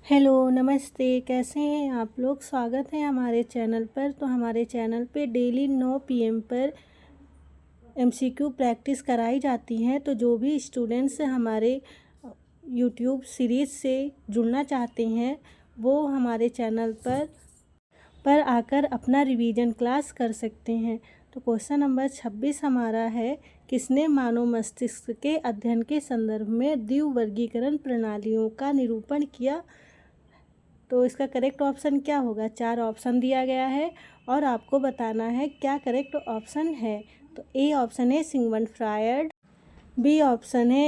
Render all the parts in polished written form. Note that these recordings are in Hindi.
हेलो, नमस्ते। कैसे हैं आप लोग? स्वागत है हमारे चैनल पर। तो हमारे चैनल पे डेली 9 पीएम पर एमसीक्यू प्रैक्टिस कराई जाती हैं। तो जो भी स्टूडेंट्स हमारे यूट्यूब सीरीज़ से जुड़ना चाहते हैं वो हमारे चैनल पर आकर अपना रिवीजन क्लास कर सकते हैं। तो क्वेश्चन नंबर 26 हमारा है, किसने मानव मस्तिष्क के अध्ययन के संदर्भ में द्विवर्गीकरण प्रणालियों का निरूपण किया? तो इसका करेक्ट ऑप्शन क्या होगा? 4 ऑप्शन दिया गया है और आपको बताना है क्या करेक्ट ऑप्शन है। तो ए ऑप्शन है सिगमंड फ्रायड, बी ऑप्शन है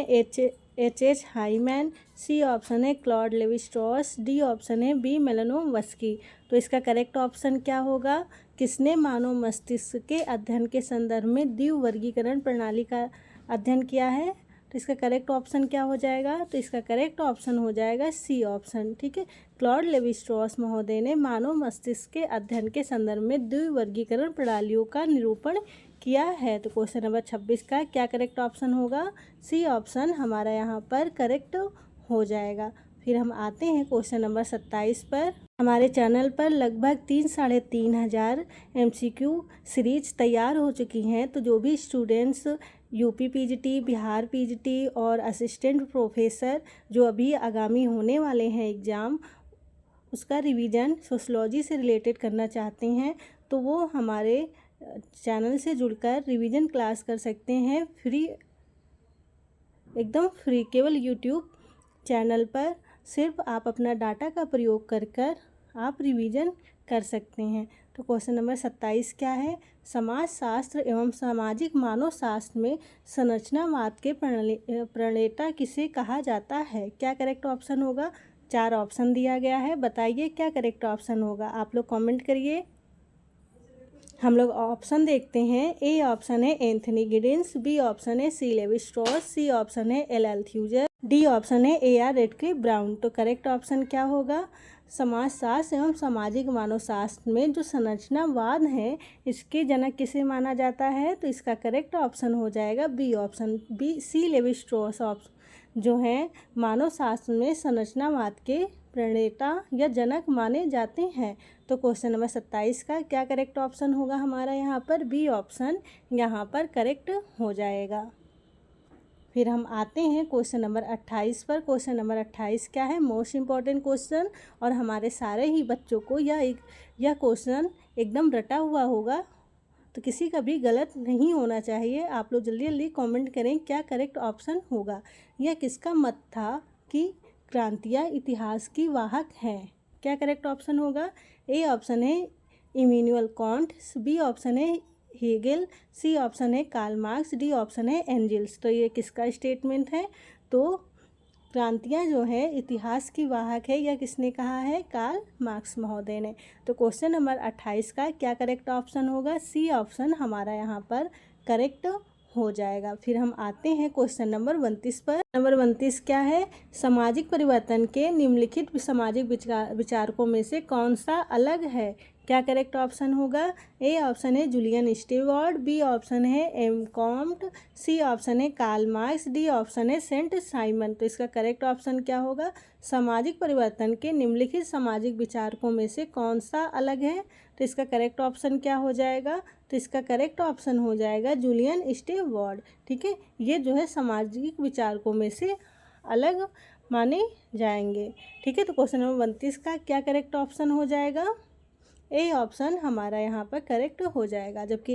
एच हाइमैन, सी ऑप्शन है Claude Levi Strauss, D option है बी मेलानोव्स्की। तो इसका करेक्ट ऑप्शन क्या होगा? किसने मानव मस्तिष्क के अध्ययन के संदर्भ में द्विवर्गीकरण प्रणाली का अध्ययन किया है? तो इसका करेक्ट ऑप्शन क्या हो जाएगा? तो इसका करेक्ट ऑप्शन हो जाएगा सी ऑप्शन। ठीक है, क्लॉड लेवी स्ट्रॉस महोदय ने मानव मस्तिष्क के अध्ययन के संदर्भ में द्विवर्गीकरण प्रणालियों का निरूपण किया है। तो क्वेश्चन नंबर 26 का क्या करेक्ट ऑप्शन होगा? सी ऑप्शन हमारा यहाँ पर करेक्ट हो जाएगा। फिर हम आते हैं क्वेश्चन नंबर 27 पर। हमारे चैनल पर लगभग 3-3.5 हज़ार MCQ सीरीज तैयार हो चुकी हैं। तो जो भी students UP PGT, Bihar PGT और असिस्टेंट प्रोफेसर जो अभी आगामी होने वाले हैं एग्ज़ाम, उसका रिवीजन सोशलॉजी से रिलेटेड करना चाहते हैं तो वो हमारे चैनल से जुड़कर रिवीजन क्लास कर सकते हैं फ्री, एकदम फ्री। केवल यूट्यूब चैनल पर सिर्फ आप अपना डाटा का प्रयोग कर आप रिवीजन कर सकते हैं। तो क्वेश्चन नंबर 27 क्या है? समाज शास्त्र एवं सामाजिक मानव शास्त्र में संरचनावाद के प्रणेता किसे कहा जाता है? क्या करेक्ट ऑप्शन होगा? 4 ऑप्शन दिया गया है, बताइए क्या करेक्ट ऑप्शन होगा। आप लोग कमेंट करिए। हम लोग ऑप्शन देखते हैं। ए ऑप्शन है एंथनी गिडिंस, बी ऑप्शन है सी लेवी स्ट्रॉस, सी ऑप्शन है एल अल्थ्यूजर, डी ऑप्शन है ए आर रेडक्लिफ ब्राउन। तो करेक्ट ऑप्शन क्या होगा? समाजशास्त्र एवं सामाजिक मानव शास्त्र में जो संरचनावाद है इसके जनक किसे माना जाता है? तो इसका करेक्ट ऑप्शन हो जाएगा B option, B C Levi Strauss option जो है मानव शास्त्र में संरचनावाद के प्रणेता या जनक माने जाते हैं। तो क्वेश्चन नंबर 27 का क्या करेक्ट ऑप्शन होगा हमारा यहाँ पर? बी ऑप्शन यहाँ पर करेक्ट हो जाएगा। फिर हम आते हैं क्वेश्चन नंबर 28 पर। क्वेश्चन नंबर 28 क्या है? मोस्ट इम्पॉर्टेंट क्वेश्चन, और हमारे सारे ही बच्चों को यह क्वेश्चन एकदम रटा हुआ होगा, तो किसी का भी गलत नहीं होना चाहिए। आप लोग जल्दी जल्दी कमेंट करें क्या करेक्ट ऑप्शन होगा। यह किसका मत था कि क्रांतियाँ इतिहास की वाहक हैं? क्या करेक्ट ऑप्शन होगा? ए ऑप्शन है इमैनुअल कांट, बी ऑप्शन है हेगेल, सी ऑप्शन है कार्ल मार्क्स, डी ऑप्शन है एंजल्स। तो ये किसका स्टेटमेंट है? तो क्रांतियाँ जो है इतिहास की वाहक है, यह किसने कहा है? कार्ल मार्क्स महोदय ने। तो क्वेश्चन नंबर 28 का क्या करेक्ट ऑप्शन होगा? सी ऑप्शन हमारा यहाँ पर करेक्ट हो जाएगा। फिर हम आते हैं क्वेश्चन नंबर 29 पर। नंबर 29 क्या है? सामाजिक परिवर्तन के निम्नलिखित सामाजिक विचारकों में से कौन सा अलग है? क्या करेक्ट ऑप्शन होगा? ए ऑप्शन है जूलियन स्टीवर्ट, बी ऑप्शन है एम कॉम्ट, सी ऑप्शन है कार्ल मार्क्स, डी ऑप्शन है सेंट साइमन। तो इसका करेक्ट ऑप्शन क्या होगा? सामाजिक परिवर्तन के निम्नलिखित सामाजिक विचारकों में से कौन सा अलग है? तो इसका करेक्ट ऑप्शन क्या हो जाएगा? तो इसका करेक्ट ऑप्शन हो जाएगा जूलियन स्टीवर्ट। ठीक है, ये जो है सामाजिक विचारकों में से अलग माने जाएंगे। ठीक है, तो क्वेश्चन नंबर 29 का क्या करेक्ट ऑप्शन हो जाएगा? ए ऑप्शन हमारा यहाँ पर करेक्ट हो जाएगा। जबकि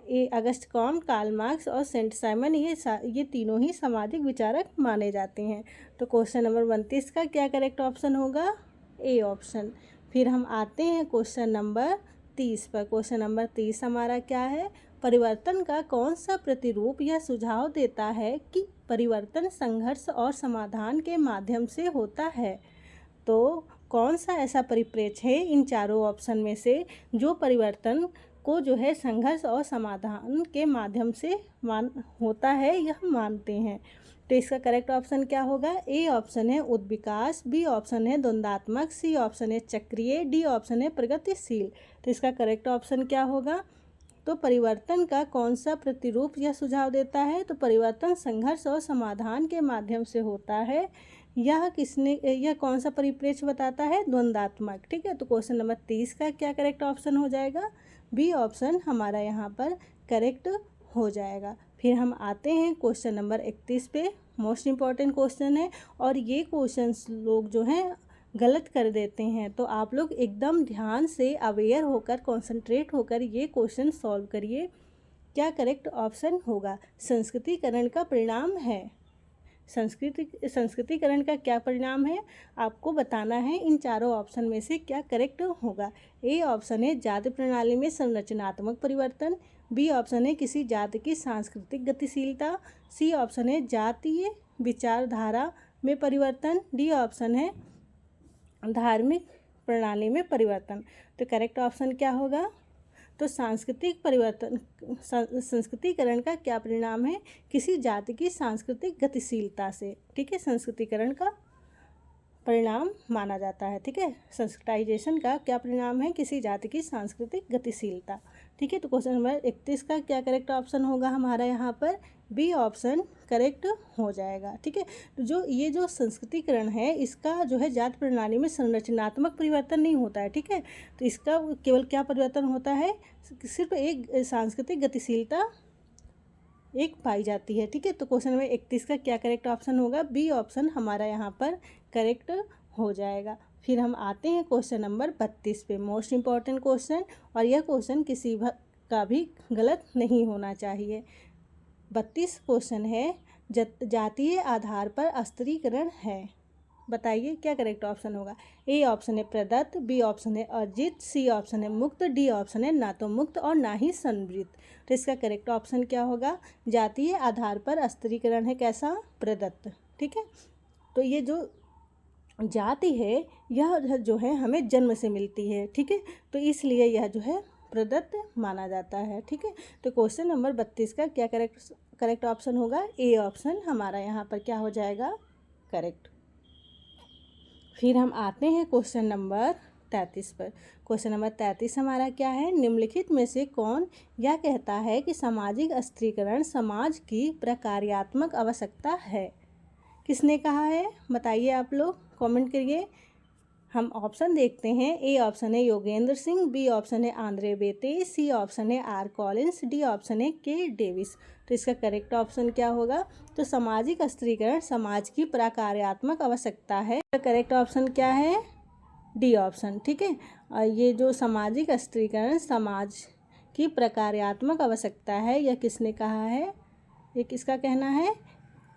ए अगस्त कॉम्ट, कार्ल मार्क्स और सेंट साइमन ये तीनों ही सामाजिक विचारक माने जाते हैं। तो क्वेश्चन नंबर 29 का क्या करेक्ट ऑप्शन होगा? A option. फिर हम आते हैं क्वेश्चन नंबर 30 पर। क्वेश्चन नंबर 30 हमारा क्या है? परिवर्तन का कौन सा प्रतिरूप यह सुझाव देता है कि परिवर्तन संघर्ष और समाधान के माध्यम से होता है? तो कौन सा ऐसा परिप्रेक्ष्य है इन चारों ऑप्शन में से जो परिवर्तन को जो है संघर्ष और समाधान के माध्यम से होता है, यह मानते हैं? तो इसका करेक्ट ऑप्शन क्या होगा? ए ऑप्शन है उद्विकास, बी ऑप्शन है द्वंद्वात्मक, सी ऑप्शन है चक्रीय, डी ऑप्शन है प्रगतिशील। तो इसका करेक्ट ऑप्शन क्या होगा? तो परिवर्तन का कौन सा प्रतिरूप यह सुझाव देता है? तो परिवर्तन संघर्ष और समाधान के माध्यम से होता है, यह कौन सा परिप्रेक्ष्य बताता है? द्वंद्वात्मक। ठीक है, तो क्वेश्चन नंबर 30 का क्या करेक्ट ऑप्शन हो जाएगा? बी ऑप्शन हमारा यहाँ पर करेक्ट हो जाएगा। फिर हम आते हैं क्वेश्चन नंबर 31 पे। मोस्ट इम्पॉर्टेंट क्वेश्चन है और ये क्वेश्चंस लोग जो हैं गलत कर देते हैं, तो आप लोग एकदम ध्यान से अवेयर होकर, कॉन्सेंट्रेट होकर ये क्वेश्चन सॉल्व करिए। क्या करेक्ट ऑप्शन होगा? संस्कृतिकरण का परिणाम है। संस्कृतिकरण का क्या परिणाम है आपको बताना है। इन चारों ऑप्शन में से क्या करेक्ट होगा? ए ऑप्शन है जाति प्रणाली में संरचनात्मक परिवर्तन, बी ऑप्शन है किसी जाति की सांस्कृतिक गतिशीलता, सी ऑप्शन है जातीय विचारधारा में परिवर्तन, डी ऑप्शन है धार्मिक प्रणाली में परिवर्तन। तो करेक्ट ऑप्शन क्या होगा? तो संस्कृतिकरण का क्या परिणाम है? किसी जाति की सांस्कृतिक गतिशीलता से। ठीक है, संस्कृतिकरण का परिणाम माना जाता है। ठीक है, संस्कृताइजेशन का क्या परिणाम है? किसी जाति की सांस्कृतिक गतिशीलता। ठीक है, तो क्वेश्चन नंबर 31 का क्या करेक्ट ऑप्शन होगा हमारा यहाँ पर? बी ऑप्शन करेक्ट हो जाएगा। ठीक है, तो जो संस्कृतिकरण है इसका जो है जाति प्रणाली में संरचनात्मक परिवर्तन नहीं होता है। ठीक है, तो इसका केवल क्या परिवर्तन होता है? सिर्फ एक सांस्कृतिक गतिशीलता एक पाई जाती है। ठीक है, तो क्वेश्चन नंबर 31 का क्या करेक्ट ऑप्शन होगा? बी ऑप्शन हमारा यहाँ पर करेक्ट हो जाएगा। फिर हम आते हैं क्वेश्चन नंबर 32 पे। मोस्ट इम्पॉर्टेंट क्वेश्चन, और यह क्वेश्चन किसी का भी गलत नहीं होना चाहिए। 32 क्वेश्चन है, जातीय आधार पर स्त्रीकरण है। बताइए क्या करेक्ट ऑप्शन होगा? ए ऑप्शन है प्रदत्त, बी ऑप्शन है अर्जित, सी ऑप्शन है मुक्त, डी ऑप्शन है ना तो मुक्त और ना ही संवृत्त। तो इसका करेक्ट ऑप्शन क्या होगा? जातीय आधार पर स्त्रीकरण है कैसा? प्रदत्त। ठीक है, तो ये जो जाति है यह जो है हमें जन्म से मिलती है। ठीक है, तो इसलिए यह जो है प्रदत्त माना जाता है। ठीक है, तो क्वेश्चन नंबर 32 का क्या करेक्ट ऑप्शन होगा? ए ऑप्शन हमारा यहाँ पर क्या हो जाएगा? करेक्ट। फिर हम आते हैं क्वेश्चन नंबर 33 पर। क्वेश्चन नंबर 33 हमारा क्या है? निम्नलिखित में से कौन यह कहता है कि सामाजिक स्त्रीकरण समाज की प्रकार्यात्मक आवश्यकता है? किसने कहा है? बताइए, आप लोग कमेंट करिए। हम ऑप्शन देखते हैं। ए ऑप्शन है योगेंद्र सिंह, बी ऑप्शन है आंद्रे बेते, सी ऑप्शन है आर कॉलिंस, डी ऑप्शन है के डेविस। तो इसका करेक्ट ऑप्शन क्या होगा? तो सामाजिक स्त्रीकरण समाज की प्रकार्यात्मक आवश्यकता है। तो करेक्ट ऑप्शन क्या है? D option. ठीक है, और ये जो सामाजिक स्त्रीकरण समाज की प्रकार्यात्मक आवश्यकता है, यह किसने कहा है? ये किसका कहना है?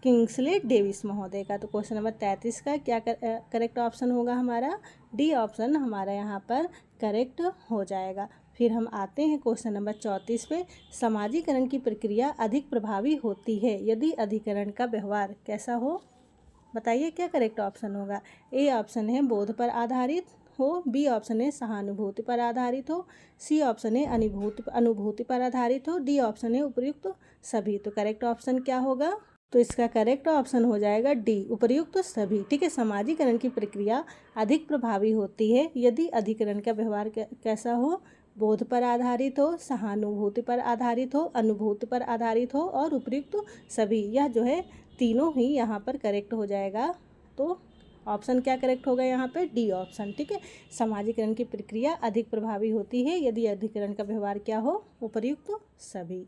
किंग्सले डेविस महोदय का। तो क्वेश्चन नंबर 33 का क्या करेक्ट ऑप्शन होगा हमारा? डी ऑप्शन हमारा यहाँ पर करेक्ट हो जाएगा। फिर हम आते हैं क्वेश्चन नंबर 34 पे। समाजीकरण की प्रक्रिया अधिक प्रभावी होती है यदि अधिकरण का व्यवहार कैसा हो? बताइए क्या करेक्ट ऑप्शन होगा? ए ऑप्शन है बोध पर आधारित हो, बी ऑप्शन है सहानुभूति पर आधारित हो, सी ऑप्शन है अनुभूति पर आधारित हो, डी ऑप्शन है उपयुक्त सभी। तो करेक्ट ऑप्शन क्या होगा? तो इसका करेक्ट ऑप्शन हो जाएगा डी, उपयुक्त सभी। ठीक है, समाजीकरण की प्रक्रिया अधिक प्रभावी होती है यदि अधिकरण का व्यवहार कैसा हो? बोध पर आधारित हो, सहानुभूति पर आधारित हो, अनुभूति पर आधारित हो और उपयुक्त सभी। यह जो है तीनों ही यहाँ पर करेक्ट हो जाएगा। तो ऑप्शन क्या करेक्ट होगा यहाँ पे? D option. ठीक है, समाजीकरण की प्रक्रिया अधिक प्रभावी होती है यदि अधिकरण का व्यवहार क्या हो? उपयुक्त सभी।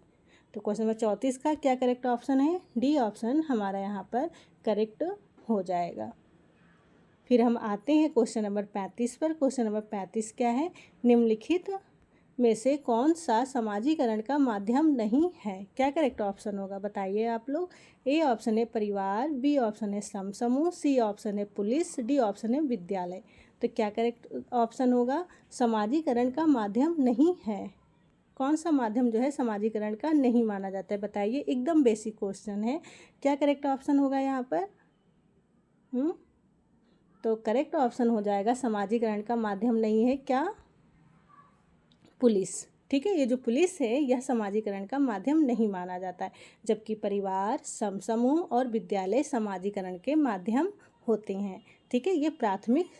तो क्वेश्चन नंबर 34 का क्या करेक्ट ऑप्शन है? डी ऑप्शन हमारा यहाँ पर करेक्ट हो जाएगा। फिर हम आते हैं क्वेश्चन नंबर 35 पर। क्वेश्चन नंबर 35 क्या है? निम्नलिखित में से कौन सा समाजीकरण का माध्यम नहीं है? क्या करेक्ट ऑप्शन होगा? बताइए आप लोग। ए ऑप्शन है परिवार, बी ऑप्शन है समूह, सी ऑप्शन है पुलिस, डी ऑप्शन है विद्यालय। तो क्या करेक्ट ऑप्शन होगा? समाजीकरण का माध्यम नहीं है। कौन सा माध्यम जो है समाजीकरण का नहीं माना जाता है? बताइए, एकदम बेसिक क्वेश्चन है। क्या करेक्ट ऑप्शन होगा यहाँ पर? तो करेक्ट ऑप्शन हो जाएगा समाजीकरण का माध्यम नहीं है क्या? पुलिस। ठीक है, ये जो पुलिस है यह समाजीकरण का माध्यम नहीं माना जाता है, जबकि परिवार, समूह और विद्यालय समाजीकरण के माध्यम होते हैं। ठीक है, ये प्राथमिक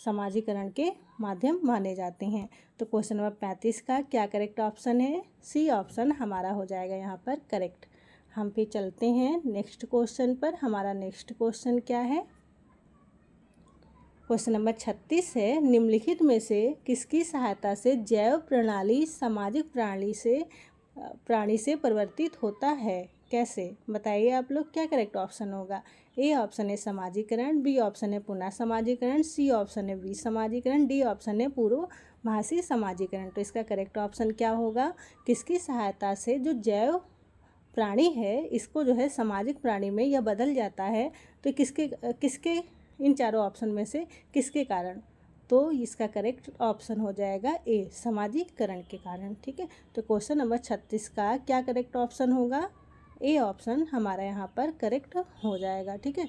समाजीकरण के माध्यम माने जाते हैं। तो क्वेश्चन नंबर 35 का क्या करेक्ट ऑप्शन है? सी ऑप्शन हमारा हो जाएगा यहाँ पर करेक्ट। हम फिर चलते हैं नेक्स्ट क्वेश्चन पर। हमारा नेक्स्ट क्वेश्चन क्या है? क्वेश्चन नंबर 36 है, निम्नलिखित में से किसकी सहायता से जैव प्रणाली सामाजिक प्राणी से परिवर्तित होता है? कैसे? बताइए आप लोग, क्या करेक्ट ऑप्शन होगा? ए ऑप्शन है समाजीकरण, बी ऑप्शन है पुनः समाजीकरण, सी ऑप्शन है विसमाजीकरण, डी ऑप्शन है पूर्वभाषी समाजीकरण। तो इसका करेक्ट ऑप्शन क्या होगा? किसकी सहायता से जो जैव प्राणी है इसको जो है सामाजिक प्राणी में यह बदल जाता है, तो किसके इन चारों ऑप्शन में से किसके कारण? तो इसका करेक्ट ऑप्शन हो जाएगा ए, सामाजिकरण के कारण। ठीक है, तो क्वेश्चन नंबर 36 का क्या करेक्ट ऑप्शन होगा? ए ऑप्शन हमारा यहाँ पर करेक्ट हो जाएगा। ठीक है,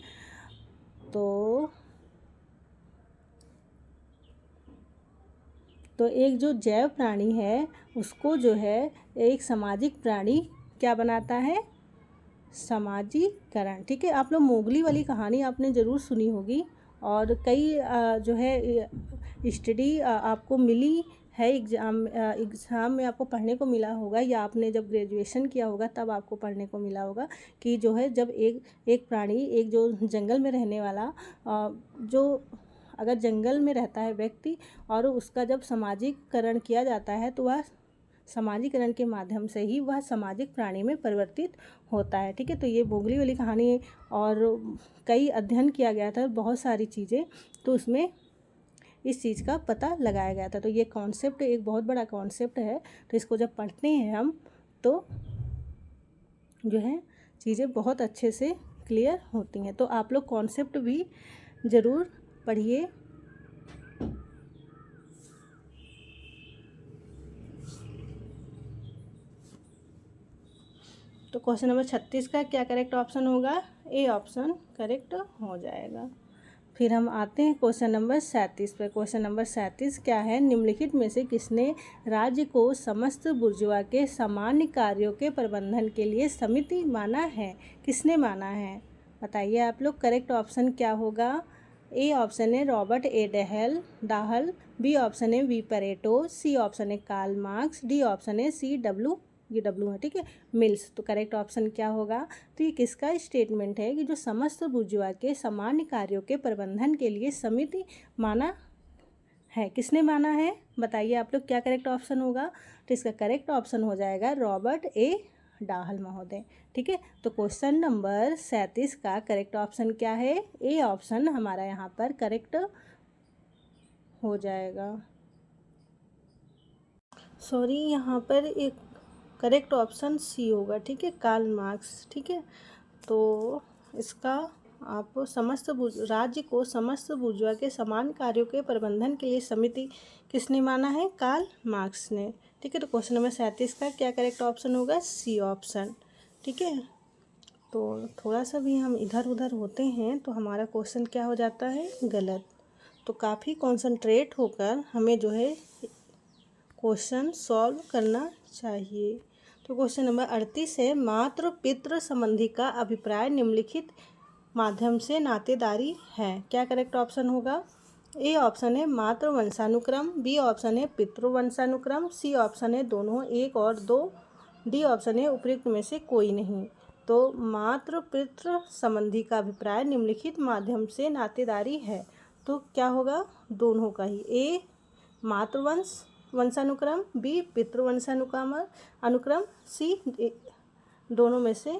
तो एक जो जैव प्राणी है उसको जो है एक सामाजिक प्राणी क्या बनाता है? समाजीकरण। ठीक है, आप लोग मोगली वाली कहानी आपने ज़रूर सुनी होगी और कई जो है स्टडी आपको मिली है एग्ज़ाम में आपको पढ़ने को मिला होगा, या आपने जब ग्रेजुएशन किया होगा तब आपको पढ़ने को मिला होगा कि जो है जब एक प्राणी, एक जो जंगल में रहने वाला जो अगर जंगल में रहता है व्यक्ति और उसका जब सामाजिकरण किया जाता है तो वह सामाजिकरण के माध्यम से ही वह सामाजिक प्राणी में परिवर्तित होता है। ठीक है, तो ये मोगली वाली कहानी और कई अध्ययन किया गया था बहुत सारी चीज़ें, तो उसमें इस चीज़ का पता लगाया गया था। तो ये कॉन्सेप्ट एक बहुत बड़ा कॉन्सेप्ट है, तो इसको जब पढ़ते हैं हम तो जो है चीज़ें बहुत अच्छे से क्लियर होती हैं। तो आप लोग कॉन्सेप्ट भी ज़रूर पढ़िए। तो क्वेश्चन नंबर 36 का क्या करेक्ट ऑप्शन होगा? ए ऑप्शन करेक्ट हो जाएगा। फिर हम आते हैं क्वेश्चन नंबर 37 पर। क्वेश्चन नंबर 37 क्या है? निम्नलिखित में से किसने राज्य को समस्त बुर्जुआ के सामान्य कार्यों के प्रबंधन के लिए समिति माना है? किसने माना है? बताइए आप लोग, करेक्ट ऑप्शन क्या होगा? ए ऑप्शन है Robert A Dahl, B option है वी परेटो, सी ऑप्शन है कार्ल मार्क्स, डी ऑप्शन है ये डब्लू है। ठीक है, मिल्स। तो करेक्ट ऑप्शन क्या होगा? तो ये किसका स्टेटमेंट है कि जो समस्त बुर्जुआ के सामान्य कार्यों के प्रबंधन के लिए समिति माना है? किसने माना है? बताइए आप लोग, क्या करेक्ट ऑप्शन होगा? तो इसका करेक्ट ऑप्शन हो जाएगा रॉबर्ट ए डाहल महोदय। ठीक है, तो क्वेश्चन नंबर 37 का करेक्ट ऑप्शन क्या है? ए ऑप्शन हमारा यहाँ पर करेक्ट हो जाएगा। सॉरी, यहाँ पर एक करेक्ट ऑप्शन सी होगा। ठीक है, कार्ल मार्क्स। ठीक है, तो इसका आप राज्य को समस्त बुर्जुआ के समान कार्यों के प्रबंधन के लिए समिति किसने माना है? कार्ल मार्क्स ने। ठीक है, तो क्वेश्चन नंबर 37 का क्या करेक्ट ऑप्शन होगा? C option. ठीक है, तो थोड़ा सा भी हम इधर उधर होते हैं तो हमारा क्वेश्चन क्या हो जाता है? गलत। तो काफ़ी कॉन्संट्रेट होकर हमें जो है क्वेश्चन सॉल्व करना चाहिए। तो क्वेश्चन नंबर 38 है, मातृ पितृ संबंधी का अभिप्राय निम्नलिखित माध्यम से नातेदारी है? क्या करेक्ट ऑप्शन होगा? ए ऑप्शन है मातृ वंशानुक्रम, बी ऑप्शन है पितृ वंशानुक्रम, सी ऑप्शन है दोनों एक और दो, डी ऑप्शन है उपयुक्त में से कोई नहीं। तो मातृ पितृ संबंधी का अभिप्राय निम्नलिखित माध्यम से नातेदारी है, तो क्या होगा? दोनों का ही। ए वंशानुक्रम, बी अनुक्रम, सी दोनों में से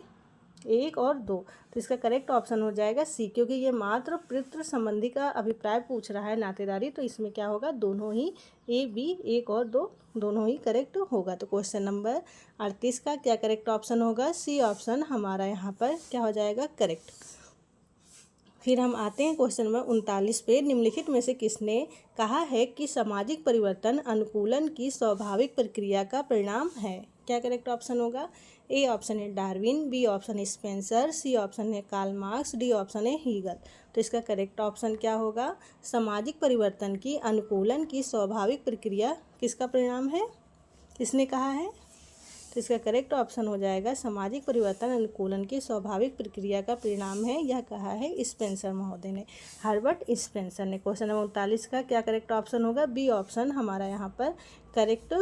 एक और दो। तो इसका करेक्ट ऑप्शन हो जाएगा सी, क्योंकि ये मातृ पितृ संबंधी का अभिप्राय पूछ रहा है नातेदारी, तो इसमें क्या होगा? दोनों ही, ए बी एक और दो दोनों ही करेक्ट होगा। तो क्वेश्चन नंबर 38 का क्या करेक्ट ऑप्शन होगा? सी ऑप्शन हमारा यहाँ पर क्या हो जाएगा? करेक्ट। फिर हम आते हैं क्वेश्चन नंबर 39 पे। निम्नलिखित में से किसने कहा है कि सामाजिक परिवर्तन अनुकूलन की स्वाभाविक प्रक्रिया का परिणाम है? क्या करेक्ट ऑप्शन होगा? ए ऑप्शन है डार्विन, बी ऑप्शन है स्पेंसर, सी ऑप्शन है कार्ल मार्क्स, डी ऑप्शन है हीगल। तो इसका करेक्ट ऑप्शन क्या होगा? सामाजिक परिवर्तन की अनुकूलन की स्वाभाविक प्रक्रिया किसका परिणाम है? किसने कहा है? तो इसका करेक्ट ऑप्शन हो जाएगा सामाजिक परिवर्तन अनुकूलन की स्वाभाविक प्रक्रिया का परिणाम है, यह कहा है स्पेंसर महोदय ने, हर्बर्ट स्पेंसर ने। क्वेश्चन नंबर 39 का क्या करेक्ट ऑप्शन होगा? बी ऑप्शन हमारा यहाँ पर करेक्ट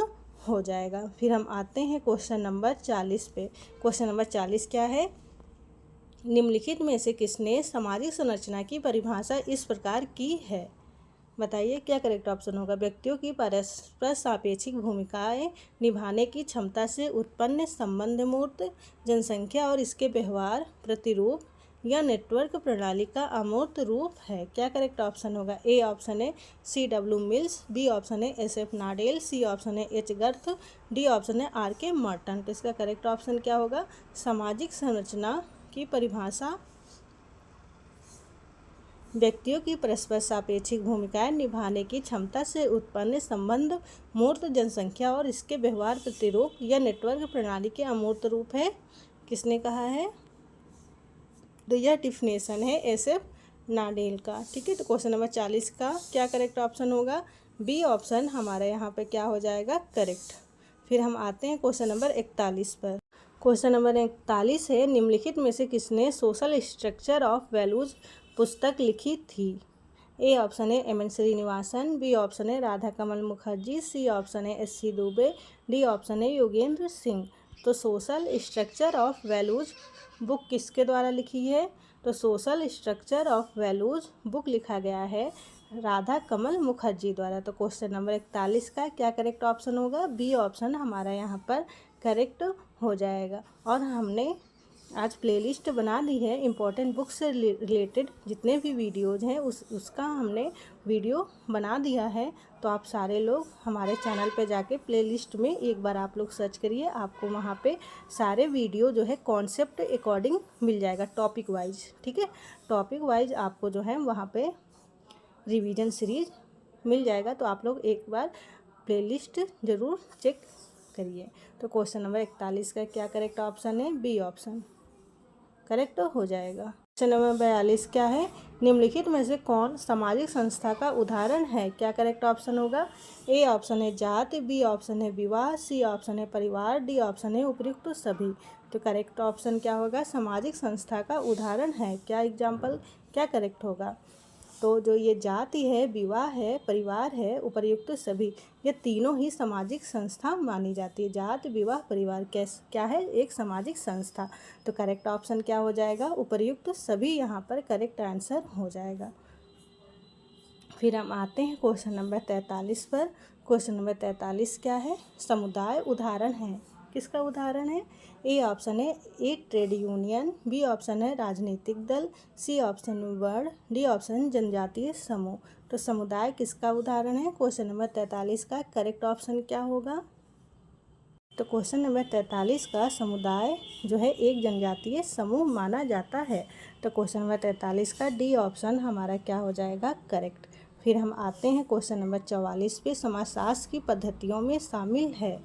हो जाएगा। फिर हम आते हैं क्वेश्चन नंबर 40 पे। क्वेश्चन नंबर 40 क्या है, निम्नलिखित में से किसने सामाजिक संरचना की परिभाषा इस प्रकार की है। बताइए क्या करेक्ट ऑप्शन होगा। व्यक्तियों की परस्पर सापेक्षिक भूमिकाएं निभाने की क्षमता से उत्पन्न संबंध मूर्त, जनसंख्या और इसके व्यवहार प्रतिरूप या नेटवर्क प्रणाली का अमूर्त रूप है। क्या करेक्ट ऑप्शन होगा। ए ऑप्शन है C.W. मिल्स, बी ऑप्शन है SF नाडेल, सी ऑप्शन है H. गर्थ, डी ऑप्शन है R.K. मर्टन। तो इसका करेक्ट ऑप्शन क्या होगा। सामाजिक संरचना की परिभाषा व्यक्तियों की परस्पर सापेक्षिक भूमिकाएं निभाने की क्षमता से उत्पन्न संबंध मूर्त, जनसंख्या और इसके व्यवहार प्रतिरूप या नेटवर्क प्रणाली के अमूर्त रूप है। किसने कहा है। तो यह डिफिनेशन है SF नाडेल का। ठीक है। तो क्वेश्चन नंबर 40 का क्या करेक्ट ऑप्शन होगा। बी ऑप्शन हमारा यहाँ पे क्या हो जाएगा करेक्ट। फिर हम आते हैं क्वेश्चन नंबर 41 पर। क्वेश्चन नंबर 41 है, निम्नलिखित में से किसने सोशल स्ट्रक्चर ऑफ वैल्यूज पुस्तक लिखी थी। ए ऑप्शन है M.N. श्रीनिवासन, बी ऑप्शन है राधा कमल मुखर्जी, सी ऑप्शन है S.C. दुबे, डी ऑप्शन है योगेंद्र सिंह। तो social structure of values book किसके द्वारा लिखी है। तो social structure of values book लिखा गया है राधा कमल मुखर्जी द्वारा। तो क्वेश्चन नंबर 41 का क्या करेक्ट ऑप्शन होगा। बी ऑप्शन हमारा यहाँ पर करेक्ट हो जाएगा। और हमने आज प्लेलिस्ट बना दी है इम्पोर्टेंट बुक से रिलेटेड जितने भी वीडियोज़ हैं उसका हमने वीडियो बना दिया है। तो आप सारे लोग हमारे चैनल पे जाके प्लेलिस्ट में एक बार आप लोग सर्च करिए, आपको वहाँ पे सारे वीडियो जो है कॉन्सेप्ट अकॉर्डिंग मिल जाएगा, टॉपिक वाइज। ठीक है। टॉपिक वाइज आपको जो है वहाँ पे रिवीजन सीरीज मिल जाएगा। तो आप लोग एक बार प्लेलिस्ट ज़रूर चेक करिए। तो क्वेश्चन नंबर 41 का क्या करेक्ट ऑप्शन है। बी ऑप्शन करेक्ट हो जाएगा। क्वेश्चन नंबर 42 क्या है, निम्नलिखित में से कौन सामाजिक संस्था का उदाहरण है। क्या करेक्ट ऑप्शन होगा। ए ऑप्शन है जाति, बी ऑप्शन है विवाह, सी ऑप्शन है परिवार, डी ऑप्शन है उपयुक्त सभी। तो करेक्ट ऑप्शन क्या होगा। सामाजिक संस्था का उदाहरण है। क्या एग्जाम्पल क्या करेक्ट होगा। तो जो ये जाति है, विवाह है, परिवार है, उपर्युक्त सभी, ये तीनों ही सामाजिक संस्था मानी जाती है। जाति, विवाह, परिवार क्या है, एक सामाजिक संस्था। तो करेक्ट ऑप्शन क्या हो जाएगा। उपर्युक्त सभी यहाँ पर करेक्ट आंसर हो जाएगा। फिर हम आते हैं क्वेश्चन नंबर 43 पर। क्वेश्चन नंबर 43 क्या है, समुदाय उदाहरण है। किसका उदाहरण है। ए ऑप्शन है एक ट्रेड यूनियन, बी ऑप्शन है राजनीतिक दल, सी ऑप्शन वर्ण, डी ऑप्शन जनजातीय समूह। तो समुदाय किसका उदाहरण है। क्वेश्चन नंबर 43 का करेक्ट ऑप्शन क्या होगा। तो क्वेश्चन नंबर 43 का समुदाय जो है एक जनजातीय समूह माना जाता है। तो क्वेश्चन नंबर 43 का डी ऑप्शन हमारा क्या हो जाएगा करेक्ट। फिर हम आते हैं क्वेश्चन नंबर 44 पे। समाजशास्त्र की पद्धतियों में शामिल है।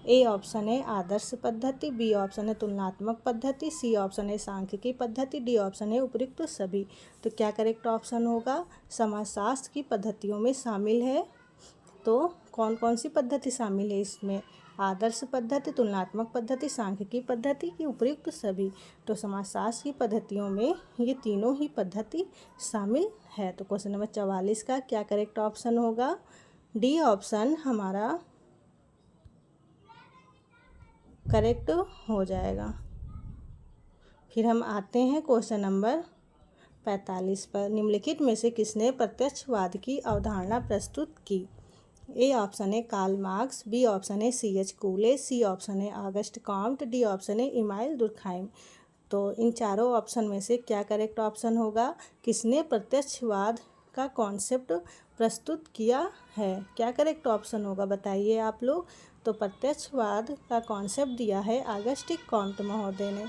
ए ऑप्शन है आदर्श पद्धति, बी ऑप्शन है तुलनात्मक पद्धति, सी ऑप्शन है सांख्यिकी पद्धति, डी ऑप्शन है उपयुक्त सभी। तो क्या करेक्ट ऑप्शन होगा। समाजशास्त्र की पद्धतियों में शामिल है। तो कौन कौन सी पद्धति शामिल है इसमें। आदर्श पद्धति, तुलनात्मक पद्धति, सांख्यिकी पद्धति की उपयुक्त सभी। तो समाजशास्त्र की पद्धतियों में ये तीनों ही पद्धति शामिल है। तो क्वेश्चन नंबर 44 का क्या करेक्ट ऑप्शन होगा। डी ऑप्शन हमारा करेक्ट हो जाएगा। फिर हम आते हैं क्वेश्चन नंबर 45 पर। निम्नलिखित में से किसने प्रत्यक्षवाद की अवधारणा प्रस्तुत की। ए ऑप्शन है कार्ल मार्क्स, बी ऑप्शन है C.H. कूले, सी ऑप्शन है ऑगस्ट कॉम्ट, डी ऑप्शन है इमाइल दुर्खाइम। तो इन चारों ऑप्शन में से क्या करेक्ट ऑप्शन होगा। किसने प्रत्यक्षवाद का कॉन्सेप्ट प्रस्तुत किया है। क्या करेक्ट ऑप्शन होगा बताइए आप लोग। तो प्रत्यक्षवाद का कॉन्सेप्ट दिया है ऑगस्ट कॉम्ट महोदय ने।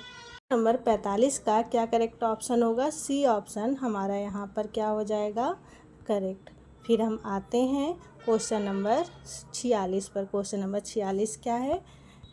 नंबर 45 का क्या करेक्ट ऑप्शन होगा। सी ऑप्शन हमारा यहाँ पर क्या हो जाएगा करेक्ट। फिर हम आते हैं क्वेश्चन नंबर 46 पर। क्वेश्चन नंबर 46 क्या है,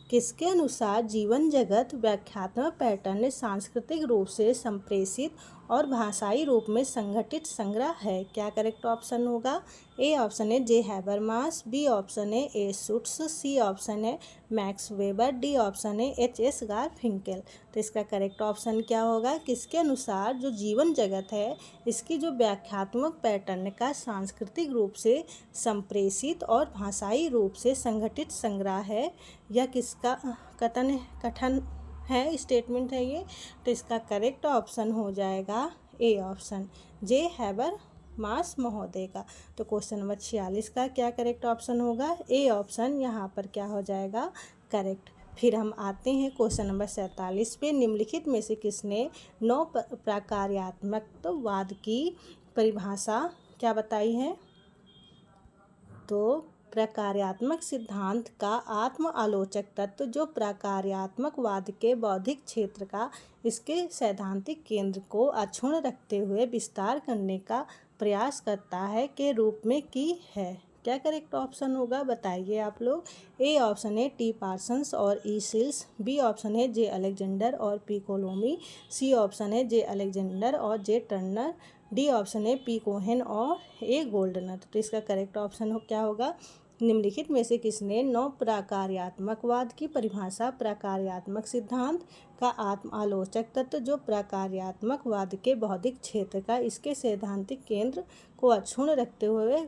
किसके अनुसार जीवन जगत व्याख्यात्मक पैटर्न सांस्कृतिक रूप से संप्रेषित और भाषाई रूप में संगठित संग्रह है। क्या करेक्ट ऑप्शन होगा? ए ऑप्शन है जे हैबरमास, बी ऑप्शन है ए शुट्स, सी ऑप्शन है मैक्स वेबर, डी ऑप्शन है एच एस गारफिंकेल। तो इसका करेक्ट ऑप्शन क्या होगा? किसके अनुसार जो जीवन जगत है इसकी जो व्याख्यात्मक पैटर्न का सांस्कृतिक रूप से संप्रेषित और भाषाई रूप से संगठित संग्रह है, यह किसका कथन है, स्टेटमेंट है ये। तो इसका करेक्ट ऑप्शन हो जाएगा ए ऑप्शन जे हैबरमास महोदय का। तो क्वेश्चन नंबर 46 का क्या करेक्ट ऑप्शन होगा? ए ऑप्शन यहाँ पर क्या हो जाएगा करेक्ट। फिर हम आते हैं क्वेश्चन नंबर 47 पे। निम्नलिखित में से किसने नौ प्रकार्यात्मकवाद की परिभाषा क्या बताई है? तो प्रकार्यात्मक सिद्धांत का आत्म आलोचक तत्व जो प्रकार्यात्मकवाद के बौद्धिक क्षेत्र का इसके सैद्धांतिक केंद्र को अक्षुण्ण रखते हुए विस्तार करने का प्रयास करता है के रूप में की है। क्या करेक्ट ऑप्शन होगा बताइए आप लोग। ए ऑप्शन है टी पार्सन्स और ई सिल्स, बी ऑप्शन है जे अलेक्जेंडर और पी कोलोमी, सी ऑप्शन है जे अलेक्जेंडर और जे टर्नर, डी ऑप्शन है पी कोहेन और ए गोल्डनर। तो इसका करेक्ट ऑप्शन क्या होगा? निम्नलिखित में से किसने नौ प्रकार्यात्मकवाद की परिभाषा प्रकार्यात्मक सिद्धांत का आत्म आलोचक तत्व जो प्रकार्यात्मकवाद के बौद्धिक क्षेत्र का इसके सैद्धांतिक केंद्र को अक्षुण्ण रखते हुए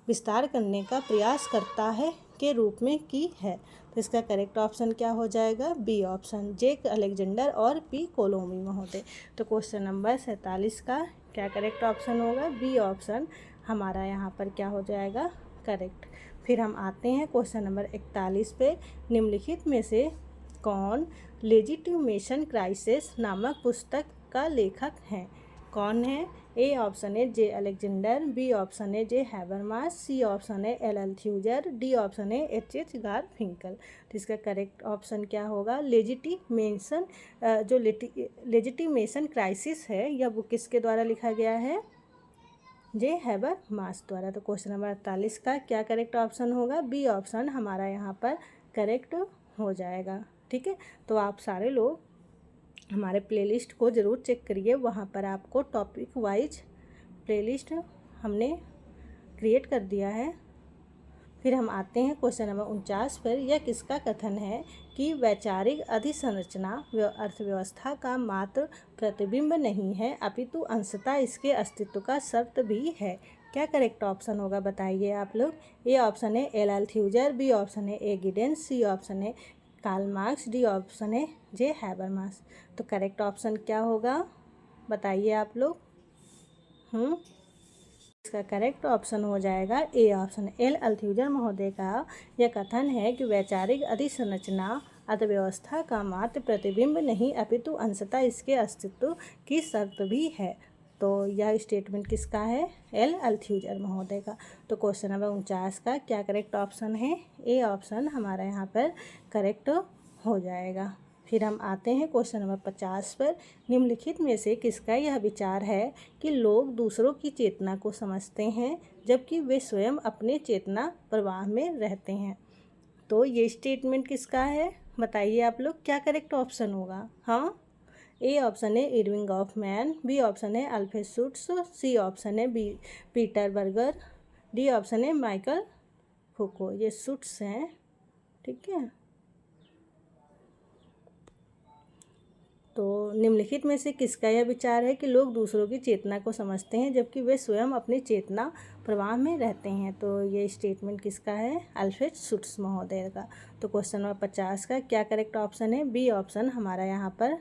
विस्तार करने का प्रयास करता है के रूप में की है? तो इसका करेक्ट ऑप्शन क्या हो जाएगा? बी ऑप्शन जे अलेक्जेंडर और पी कोलोमी महोदय। तो क्वेश्चन नंबर 47 का क्या करेक्ट ऑप्शन होगा? बी ऑप्शन हमारा यहाँ पर क्या हो जाएगा करेक्ट। फिर हम आते हैं क्वेश्चन नंबर 41 पे। निम्नलिखित में से कौन लेजिटिमेशन क्राइसिस नामक पुस्तक का लेखक है? कौन है? ए ऑप्शन है जे अलेक्जेंडर, बी ऑप्शन है जे हैबरमास, सी ऑप्शन है एल अल्थ्यूजर, डी ऑप्शन है एच एच गारफिंकल। तो इसका करेक्ट ऑप्शन क्या होगा? लेजिटिमेशन क्राइसिस है यह बुक किसके द्वारा लिखा गया है? जे हैबरमास द्वारा। तो क्वेश्चन नंबर 48 का क्या करेक्ट ऑप्शन होगा? बी ऑप्शन हमारा यहाँ पर करेक्ट हो जाएगा। ठीक है, तो आप सारे लोग हमारे प्लेलिस्ट को ज़रूर चेक करिए, वहाँ पर आपको टॉपिक वाइज प्लेलिस्ट हमने क्रिएट कर दिया है। फिर हम आते हैं क्वेश्चन नंबर 49 पर। यह किसका कथन है कि वैचारिक अधिसंरचना अर्थव्यवस्था का मात्र प्रतिबिंब नहीं है अपितु अंशतः इसके अस्तित्व का शर्त भी है? क्या करेक्ट ऑप्शन होगा बताइए आप लोग। ए ऑप्शन है एल अल्थ्यूजर, बी ऑप्शन है ए गिडेंस, सी ऑप्शन है कार्ल मार्क्स, डी ऑप्शन है जे हैबरमास। तो करेक्ट ऑप्शन क्या होगा बताइए आप लोग। इसका करेक्ट ऑप्शन हो जाएगा ए ऑप्शन। एल अल्थ्यूजर महोदय का यह कथन है कि वैचारिक अधिसंरचना अर्थव्यवस्था का मात्र प्रतिबिंब नहीं अपितु अंशतः इसके अस्तित्व की शर्त भी है। तो यह स्टेटमेंट किसका है? एल अल्थ्यूजर महोदय का। तो क्वेश्चन नंबर 49 का क्या करेक्ट ऑप्शन है? ए ऑप्शन हमारा यहाँ पर करेक्ट हो जाएगा। फिर हम आते हैं क्वेश्चन नंबर 50 पर। निम्नलिखित में से किसका यह विचार है कि लोग दूसरों की चेतना को समझते हैं जबकि वे स्वयं अपने चेतना प्रवाह में रहते हैं? तो ये स्टेटमेंट किसका है बताइए आप लोग। क्या करेक्ट ऑप्शन होगा? हाँ, ए ऑप्शन है इरविंग गॉफमैन, बी ऑप्शन है अल्फ्रेड शुट्स, सी ऑप्शन है पीटर बर्गर, डी ऑप्शन है माइकल फुको। ये शुट्स हैं, ठीक है। तो निम्नलिखित में से किसका यह विचार है कि लोग दूसरों की चेतना को समझते हैं जबकि वे स्वयं अपनी चेतना प्रवाह में रहते हैं? तो ये स्टेटमेंट किसका है? अल्फ्रेड शुट्स महोदय का। तो क्वेश्चन नंबर 50 का क्या करेक्ट ऑप्शन है? बी ऑप्शन हमारा यहाँ पर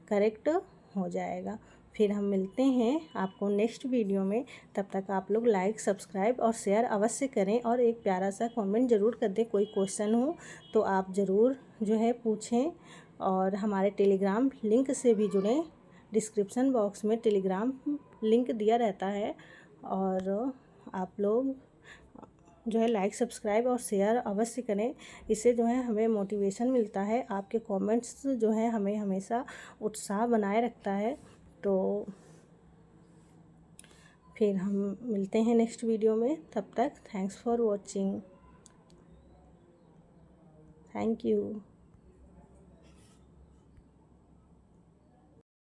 करेक्ट हो जाएगा। फिर हम मिलते हैं आपको नेक्स्ट वीडियो में। तब तक आप लोग लाइक, सब्सक्राइब और शेयर अवश्य करें और एक प्यारा सा कमेंट ज़रूर कर दें। कोई क्वेश्चन हो तो आप ज़रूर जो है पूछें और हमारे टेलीग्राम लिंक से भी जुड़ें। डिस्क्रिप्शन बॉक्स में टेलीग्राम लिंक दिया रहता है और आप लोग जो है लाइक, सब्सक्राइब और शेयर अवश्य करें। इससे जो है हमें मोटिवेशन मिलता है। आपके कमेंट्स जो है हमें हमेशा उत्साह बनाए रखता है। तो फिर हम मिलते हैं नेक्स्ट वीडियो में। तब तक thanks for watching. Thank you.